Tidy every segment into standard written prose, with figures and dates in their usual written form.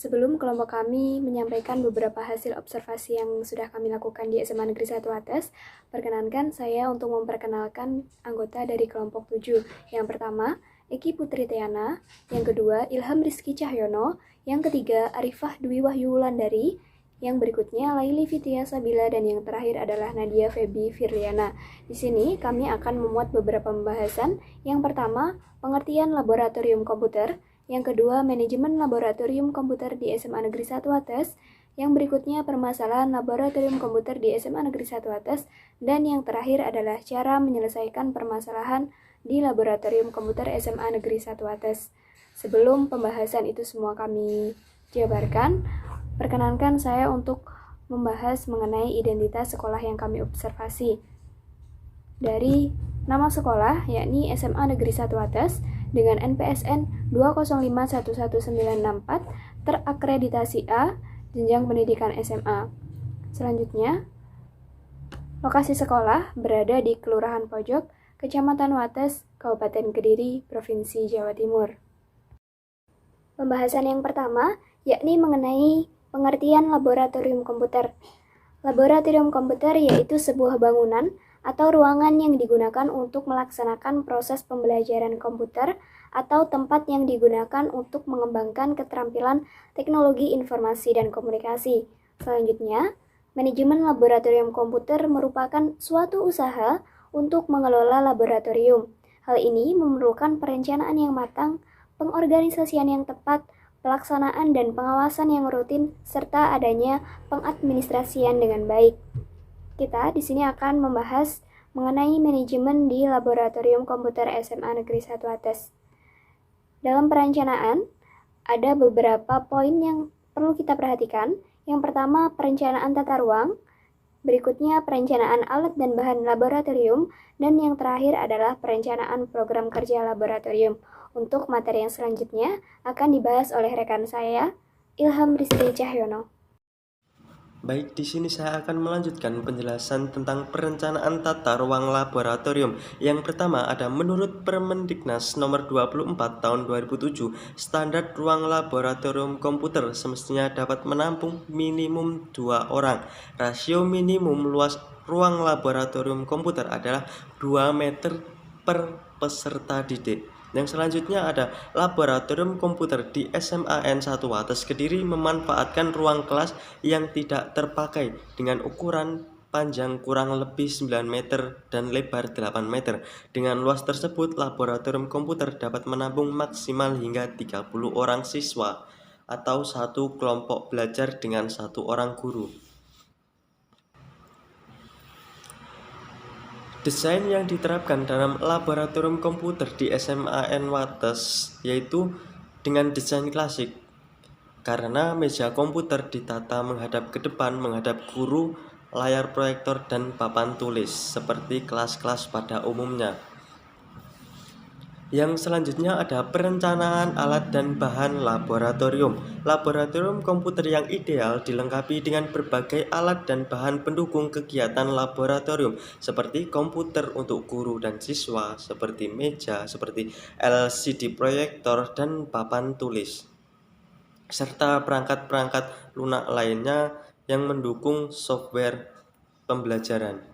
Sebelum kelompok kami menyampaikan beberapa hasil observasi yang sudah kami lakukan di SMA Negeri 1 Atas, perkenankan saya untuk memperkenalkan anggota dari kelompok 7. Yang pertama, Eki Putri Tiana, yang kedua, Ilham Rizky Cahyono, yang ketiga, Arifah Dwi Wahyu Wulandari, yang berikutnya Laili Fitia Sabila, dan yang terakhir adalah Nadia Febi Firliana. Di sini kami akan memuat beberapa pembahasan. Yang pertama, pengertian laboratorium komputer. Yang kedua, manajemen laboratorium komputer di SMA Negeri 1 Atas. Yang berikutnya, permasalahan laboratorium komputer di SMA Negeri 1 Atas. Dan yang terakhir adalah cara menyelesaikan permasalahan di laboratorium komputer SMA Negeri 1 Atas. Sebelum pembahasan itu semua kami jabarkan, perkenankan saya untuk membahas mengenai identitas sekolah yang kami observasi. Dari nama sekolah, yakni SMA Negeri 1 Atas, dengan NPSN 2051194, terakreditasi A, jenjang pendidikan SMA. Selanjutnya, lokasi sekolah berada di Kelurahan Pojok, Kecamatan Wates, Kabupaten Kediri, Provinsi Jawa Timur. Pembahasan yang pertama, yakni mengenai pengertian laboratorium komputer. Laboratorium komputer yaitu sebuah bangunan atau ruangan yang digunakan untuk melaksanakan proses pembelajaran komputer atau tempat yang digunakan untuk mengembangkan keterampilan teknologi informasi dan komunikasi. Selanjutnya, manajemen laboratorium komputer merupakan suatu usaha untuk mengelola laboratorium. Hal ini memerlukan perencanaan yang matang, pengorganisasian yang tepat, pelaksanaan dan pengawasan yang rutin, serta adanya pengadministrasian dengan baik. Kita di sini akan membahas mengenai manajemen di laboratorium komputer SMA Negeri 1 Atas. Dalam perencanaan, ada beberapa poin yang perlu kita perhatikan. Yang pertama, perencanaan tata ruang. Berikutnya, perencanaan alat dan bahan laboratorium. Dan yang terakhir adalah perencanaan program kerja laboratorium. Untuk materi yang selanjutnya akan dibahas oleh rekan saya, Ilham Rizky Cahyono. Baik, di sini saya akan melanjutkan penjelasan tentang perencanaan tata ruang laboratorium. Yang pertama ada menurut Permendiknas nomor 24 tahun 2007, standar ruang laboratorium komputer semestinya dapat menampung minimum 2 orang. Rasio minimum luas ruang laboratorium komputer adalah 2 meter per peserta didik. Yang selanjutnya ada laboratorium komputer di SMAN 1 Wates Kediri memanfaatkan ruang kelas yang tidak terpakai dengan ukuran panjang kurang lebih 9 meter dan lebar 8 meter. Dengan luas tersebut, laboratorium komputer dapat menampung maksimal hingga 30 orang siswa atau satu kelompok belajar dengan satu orang guru. Desain yang diterapkan dalam laboratorium komputer di SMAN Wates yaitu dengan desain klasik, karena meja komputer ditata menghadap ke depan, menghadap guru, layar proyektor dan papan tulis seperti kelas-kelas pada umumnya. Yang selanjutnya ada perencanaan alat dan bahan laboratorium. Laboratorium komputer yang ideal dilengkapi dengan berbagai alat dan bahan pendukung kegiatan laboratorium seperti komputer untuk guru dan siswa, seperti meja, seperti LCD proyektor dan papan tulis, serta perangkat-perangkat lunak lainnya yang mendukung software pembelajaran.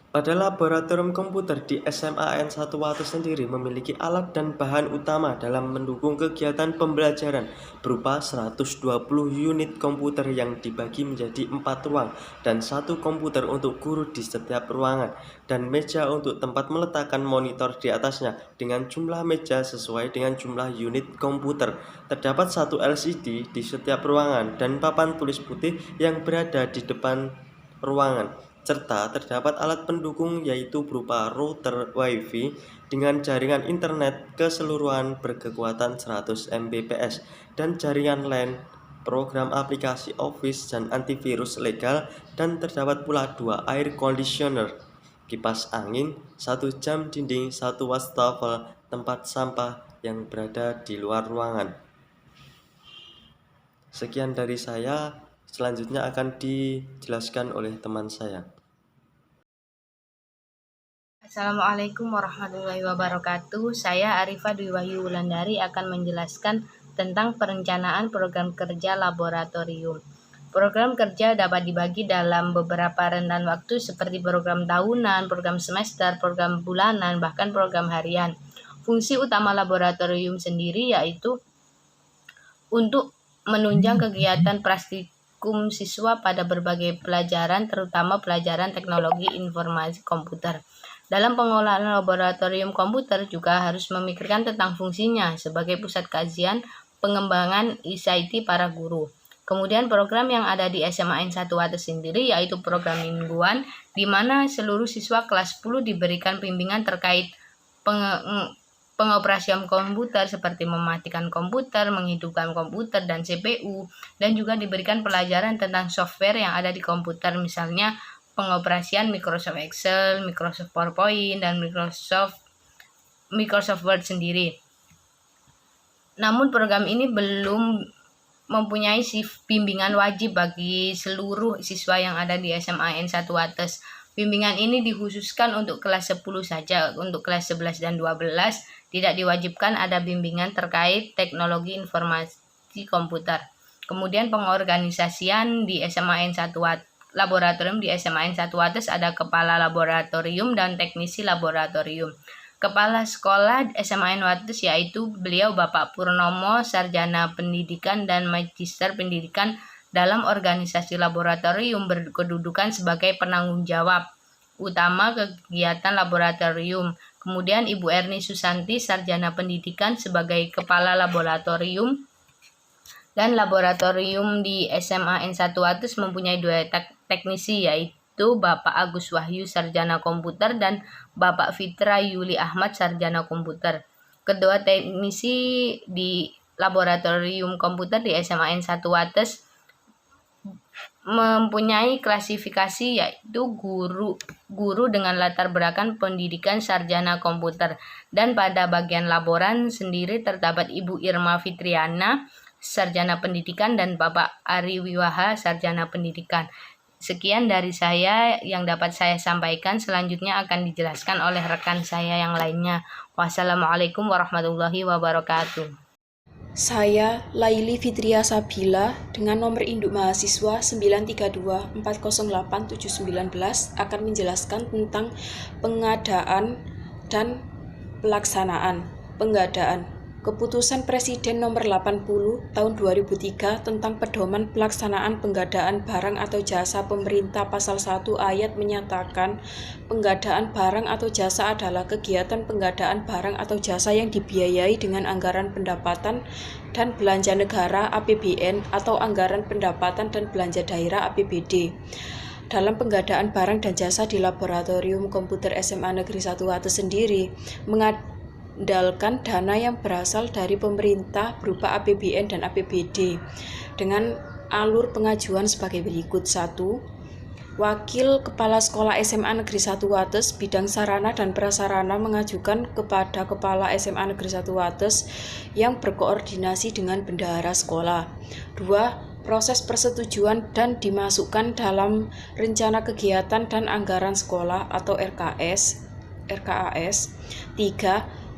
Pada laboratorium komputer di SMAN 1 Wates sendiri memiliki alat dan bahan utama dalam mendukung kegiatan pembelajaran berupa 120 unit komputer yang dibagi menjadi 4 ruang dan 1 komputer untuk guru di setiap ruangan dan meja untuk tempat meletakkan monitor di atasnya dengan jumlah meja sesuai dengan jumlah unit komputer. Terdapat 1 LCD di setiap ruangan dan papan tulis putih yang berada di depan ruangan, serta terdapat alat pendukung yaitu berupa router WiFi dengan jaringan internet keseluruhan berkekuatan 100 Mbps dan jaringan LAN, program aplikasi Office dan antivirus legal, dan terdapat pula 2 air conditioner, kipas angin, 1 jam dinding, 1 wastafel tempat sampah yang berada di luar ruangan. Sekian dari saya, selanjutnya akan dijelaskan oleh teman saya. Assalamualaikum warahmatullahi wabarakatuh. Saya Arifah Dwi Wahyu Wulandari akan menjelaskan tentang perencanaan program kerja laboratorium. Program kerja dapat dibagi dalam beberapa rentan waktu seperti program tahunan, program semester, program bulanan, bahkan program harian. Fungsi utama laboratorium sendiri yaitu untuk menunjang kegiatan praktikum siswa pada berbagai pelajaran, terutama pelajaran teknologi informasi komputer. Dalam pengelolaan laboratorium komputer juga harus memikirkan tentang fungsinya sebagai pusat kajian pengembangan ICT para guru. Kemudian program yang ada di SMAN 1 Wates sendiri yaitu program mingguan, di mana seluruh siswa kelas 10 diberikan bimbingan terkait pengoperasian komputer seperti mematikan komputer, menghidupkan komputer dan CPU, dan juga diberikan pelajaran tentang software yang ada di komputer, misalnya pengoperasian Microsoft Excel, Microsoft PowerPoint, dan Microsoft Word sendiri. Namun program ini belum mempunyai bimbingan wajib bagi seluruh siswa yang ada di SMAN 1 Wates. Bimbingan ini dikhususkan untuk kelas 10 saja, untuk kelas 11 dan 12 tidak diwajibkan ada bimbingan terkait teknologi informasi komputer. Kemudian pengorganisasian di SMAN 1 Wates. Laboratorium di SMAN 1 Wates ada kepala laboratorium dan teknisi laboratorium. Kepala sekolah SMAN Wates yaitu beliau Bapak Purnomo, sarjana pendidikan dan magister pendidikan dalam organisasi laboratorium, berkedudukan sebagai penanggung jawab utama kegiatan laboratorium. Kemudian Ibu Erni Susanti, sarjana pendidikan sebagai kepala laboratorium. Dan laboratorium di SMAN 1 Wates mempunyai 2 teknisi yaitu Bapak Agus Wahyu, sarjana komputer, dan Bapak Fitra Yuli Ahmad, sarjana komputer. Kedua teknisi di laboratorium komputer di SMAN 1 Wates mempunyai klasifikasi yaitu guru dengan latar belakang pendidikan sarjana komputer. Dan pada bagian laboran sendiri terdapat Ibu Irma Fitriana, sarjana pendidikan, dan Bapak Ari Wiwaha, sarjana pendidikan. Sekian dari saya yang dapat saya sampaikan, selanjutnya akan dijelaskan oleh rekan saya yang lainnya. Wassalamualaikum warahmatullahi wabarakatuh. Saya Laili Fitria Sabila dengan nomor induk mahasiswa 932408719 akan menjelaskan tentang pengadaan dan pelaksanaan. Keputusan Presiden Nomor 80 Tahun 2003 tentang Pedoman Pelaksanaan Pengadaan Barang atau Jasa Pemerintah Pasal 1 Ayat menyatakan pengadaan barang atau jasa adalah kegiatan pengadaan barang atau jasa yang dibiayai dengan anggaran pendapatan dan belanja negara APBN atau anggaran pendapatan dan belanja daerah APBD. Dalam pengadaan barang dan jasa di Laboratorium Komputer SMA Negeri 1 Wates sendiri mengandalkan dana yang berasal dari pemerintah berupa APBN dan APBD dengan alur pengajuan sebagai berikut. 1. Wakil Kepala Sekolah SMA Negeri 1 Wates bidang sarana dan prasarana mengajukan kepada Kepala SMA Negeri 1 Wates yang berkoordinasi dengan bendahara sekolah. 2. Proses persetujuan dan dimasukkan dalam rencana kegiatan dan anggaran sekolah atau RKAS. 3.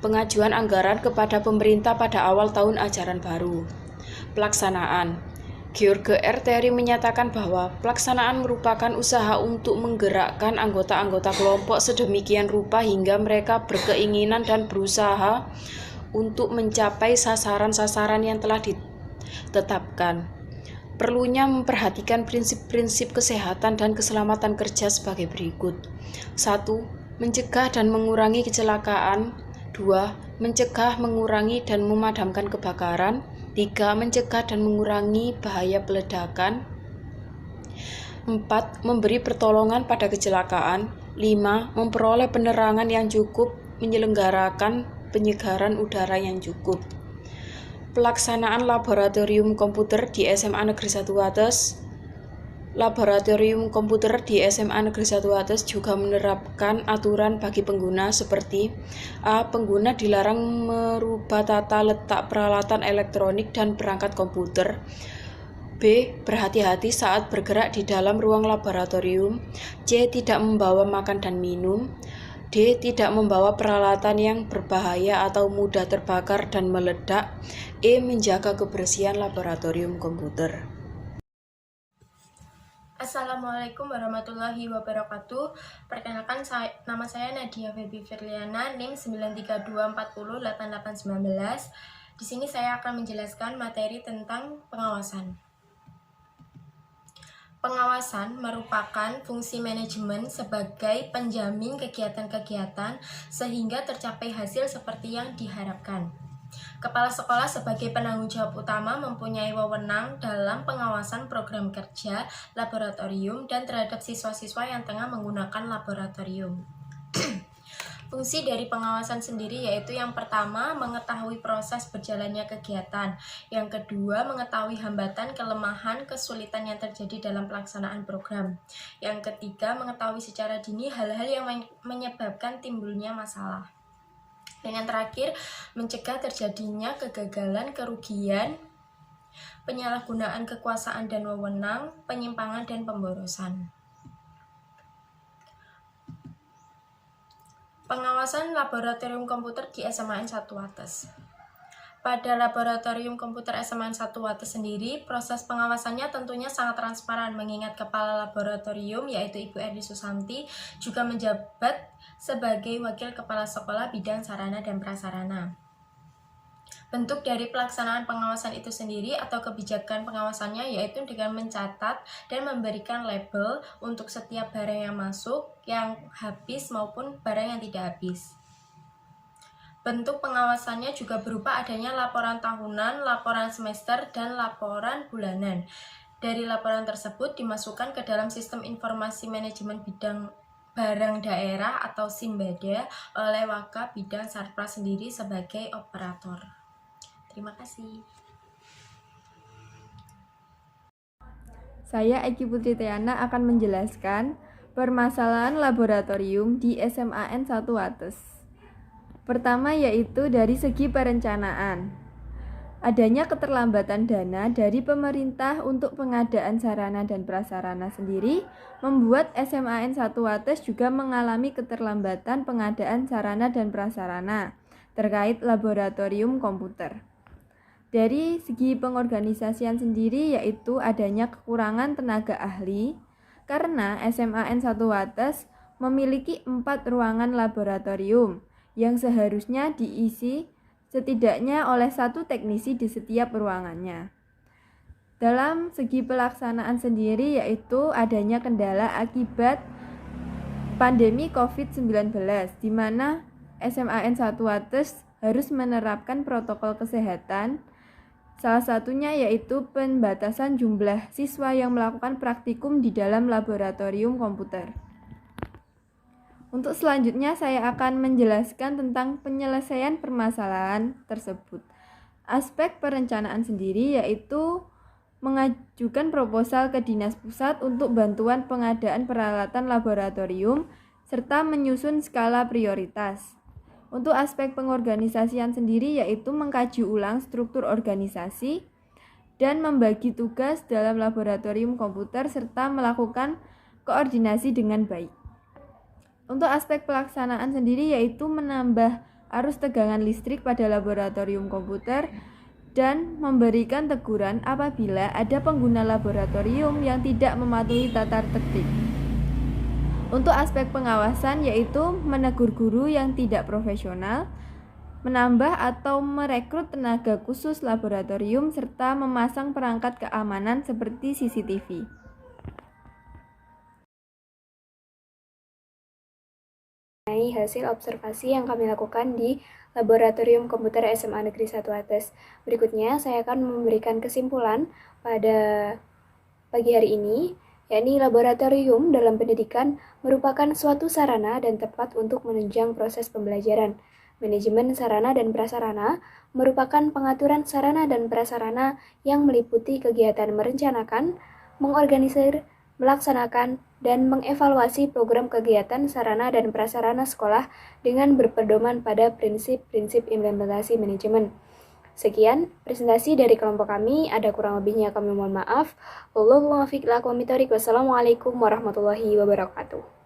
Pengajuan anggaran kepada pemerintah pada awal tahun ajaran baru. Pelaksanaan. George R. Terry menyatakan bahwa pelaksanaan merupakan usaha untuk menggerakkan anggota-anggota kelompok sedemikian rupa hingga mereka berkeinginan dan berusaha untuk mencapai sasaran-sasaran yang telah ditetapkan. Perlunya memperhatikan prinsip-prinsip kesehatan dan keselamatan kerja sebagai berikut. 1. Mencegah dan mengurangi kecelakaan. 2. Mencegah, mengurangi, dan memadamkan kebakaran. 3. Mencegah dan mengurangi bahaya peledakan. 4. Memberi pertolongan pada kecelakaan. 5. Memperoleh penerangan yang cukup, menyelenggarakan penyegaran udara yang cukup. Pelaksanaan laboratorium komputer di SMA Negeri 1 Wates. Laboratorium komputer di SMA Negeri 1 Wates juga menerapkan aturan bagi pengguna seperti: A. Pengguna dilarang merubah tata letak peralatan elektronik dan perangkat komputer. B. Berhati-hati saat bergerak di dalam ruang laboratorium. C. Tidak membawa makan dan minum. D. Tidak membawa peralatan yang berbahaya atau mudah terbakar dan meledak. E. Menjaga kebersihan laboratorium komputer. Assalamualaikum warahmatullahi wabarakatuh. Perkenalkan, nama saya Nadia Febi Firliana, NIM 932408819. Di sini saya akan menjelaskan materi tentang pengawasan. Pengawasan merupakan fungsi manajemen sebagai penjamin kegiatan-kegiatan sehingga tercapai hasil seperti yang diharapkan. Kepala sekolah sebagai penanggung jawab utama mempunyai wewenang dalam pengawasan program kerja, laboratorium, dan terhadap siswa-siswa yang tengah menggunakan laboratorium. Fungsi dari pengawasan sendiri yaitu yang pertama, mengetahui proses berjalannya kegiatan. Yang kedua, mengetahui hambatan, kelemahan, kesulitan yang terjadi dalam pelaksanaan program. Yang ketiga, mengetahui secara dini hal-hal yang menyebabkan timbulnya masalah. Dan yang terakhir, mencegah terjadinya kegagalan, kerugian, penyalahgunaan kekuasaan dan wewenang, penyimpangan, dan pemborosan. Pengawasan laboratorium komputer di SMAN 1 Wates. Pada laboratorium komputer SMAN 1 Wates sendiri, proses pengawasannya tentunya sangat transparan mengingat kepala laboratorium yaitu Ibu Erdi Susanti juga menjabat sebagai wakil kepala sekolah bidang sarana dan prasarana. Bentuk dari pelaksanaan pengawasan itu sendiri atau kebijakan pengawasannya yaitu dengan mencatat dan memberikan label untuk setiap barang yang masuk, yang habis maupun barang yang tidak habis. Bentuk pengawasannya juga berupa adanya laporan tahunan, laporan semester, dan laporan bulanan. Dari laporan tersebut dimasukkan ke dalam sistem informasi manajemen bidang barang daerah atau SIMBADA oleh Waka Bidang Sarpras sendiri sebagai operator. Terima kasih. Saya Eki Putri Tiana akan menjelaskan permasalahan laboratorium di SMAN 1 Wates. Pertama yaitu dari segi perencanaan. Adanya keterlambatan dana dari pemerintah untuk pengadaan sarana dan prasarana sendiri membuat SMAN 1 Wates juga mengalami keterlambatan pengadaan sarana dan prasarana terkait laboratorium komputer. Dari segi pengorganisasian sendiri yaitu adanya kekurangan tenaga ahli karena SMAN 1 Wates memiliki 4 ruangan laboratorium yang seharusnya diisi setidaknya oleh 1 teknisi di setiap ruangannya. Dalam segi pelaksanaan sendiri yaitu adanya kendala akibat pandemi COVID-19 di mana SMAN 1 Wates harus menerapkan protokol kesehatan. Salah satunya yaitu pembatasan jumlah siswa yang melakukan praktikum di dalam laboratorium komputer. Untuk selanjutnya saya akan menjelaskan tentang penyelesaian permasalahan tersebut. Aspek perencanaan sendiri yaitu mengajukan proposal ke Dinas Pusat untuk bantuan pengadaan peralatan laboratorium serta menyusun skala prioritas. Untuk aspek pengorganisasian sendiri yaitu mengkaji ulang struktur organisasi dan membagi tugas dalam laboratorium komputer serta melakukan koordinasi dengan baik. Untuk aspek pelaksanaan sendiri yaitu menambah arus tegangan listrik pada laboratorium komputer dan memberikan teguran apabila ada pengguna laboratorium yang tidak mematuhi tata tertib. Untuk aspek pengawasan yaitu menegur guru yang tidak profesional, menambah atau merekrut tenaga khusus laboratorium, serta memasang perangkat keamanan seperti CCTV. Hasil observasi yang kami lakukan di Laboratorium Komputer SMA Negeri 1 Wates. Berikutnya saya akan memberikan kesimpulan pada pagi hari ini, yakni laboratorium dalam pendidikan merupakan suatu sarana dan tempat untuk menunjang proses pembelajaran. Manajemen sarana dan prasarana merupakan pengaturan sarana dan prasarana yang meliputi kegiatan merencanakan, mengorganisir, melaksanakan, dan mengevaluasi program kegiatan sarana dan prasarana sekolah dengan berpedoman pada prinsip-prinsip implementasi manajemen. Sekian presentasi dari kelompok kami, ada kurang lebihnya kami mohon maaf. Wassalamualaikum warahmatullahi wabarakatuh.